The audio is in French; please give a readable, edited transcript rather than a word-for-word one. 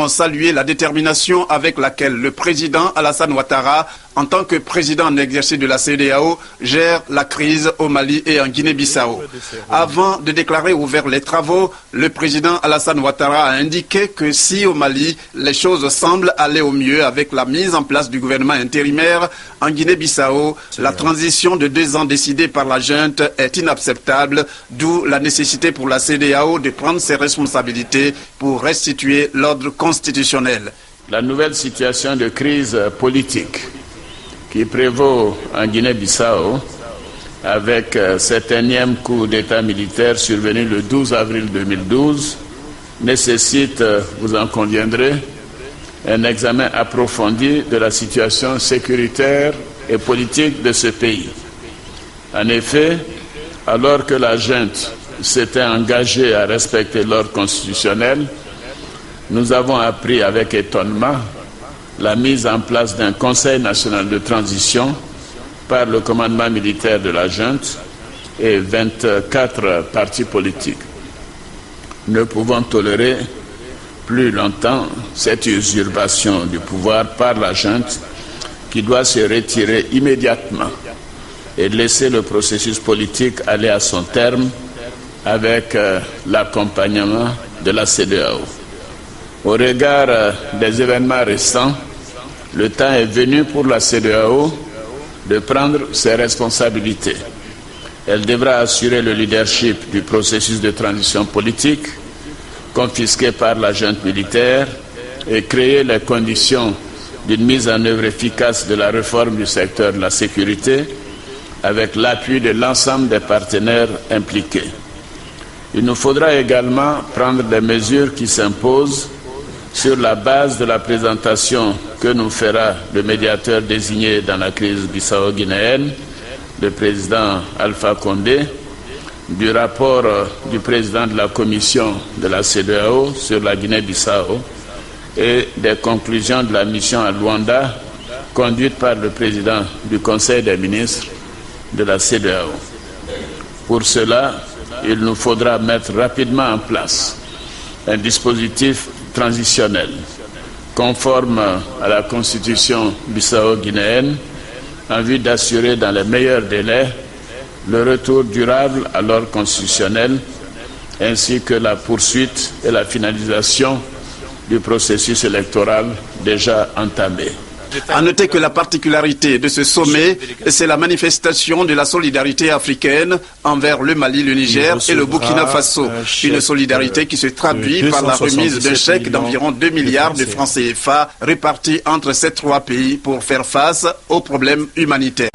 également salué la détermination avec laquelle le président Alassane Ouattara, en tant que président en exercice de la CEDEAO, gère la crise au Mali et en Guinée-Bissau. Avant de déclarer ouverts les travaux, le président Alassane Ouattara a indiqué que si au Mali, les choses semblent aller au mieux avec la mise en place du gouvernement intérimaire, en Guinée-Bissau, la transition de 2 ans décidée par la junte est inacceptable, d'où la nécessité pour la CEDEAO de prendre ses responsabilités pour restituer l'ordre constitutionnel. La nouvelle situation de crise politique qui prévaut en Guinée-Bissau, avec cet énième coup d'État militaire survenu le 12 avril 2012, nécessite, vous en conviendrez, un examen approfondi de la situation sécuritaire et politique de ce pays. En effet, alors que la junte s'était engagée à respecter l'ordre constitutionnel, nous avons appris avec étonnement la mise en place d'un Conseil national de transition par le commandement militaire de la junte et 24 partis politiques. Ne pouvons tolérer plus longtemps cette usurpation du pouvoir par la junte qui doit se retirer immédiatement et laisser le processus politique aller à son terme avec l'accompagnement de la CEDEAO. Au regard des événements récents, le temps est venu pour la CEDEAO de prendre ses responsabilités. Elle devra assurer le leadership du processus de transition politique confisqué par la junte militaire et créer les conditions d'une mise en œuvre efficace de la réforme du secteur de la sécurité avec l'appui de l'ensemble des partenaires impliqués. Il nous faudra également prendre des mesures qui s'imposent sur la base de la présentation que nous fera le médiateur désigné dans la crise bissau-guinéenne, le président Alpha Condé, du rapport du président de la commission de la CEDEAO sur la Guinée-Bissau et des conclusions de la mission à Luanda conduite par le président du Conseil des ministres de la CEDEAO. Pour cela, il nous faudra mettre rapidement en place un dispositif transitionnel conforme à la constitution bissau-guinéenne en vue d'assurer dans les meilleurs délais le retour durable à l'ordre constitutionnel ainsi que la poursuite et la finalisation du processus électoral déjà entamé. À noter que la particularité de ce sommet, c'est la manifestation de la solidarité africaine envers le Mali, le Niger et le Burkina Faso. Une solidarité qui se traduit par la remise d'un chèque d'environ 2 milliards de francs CFA répartis entre ces 3 pays pour faire face aux problèmes humanitaires.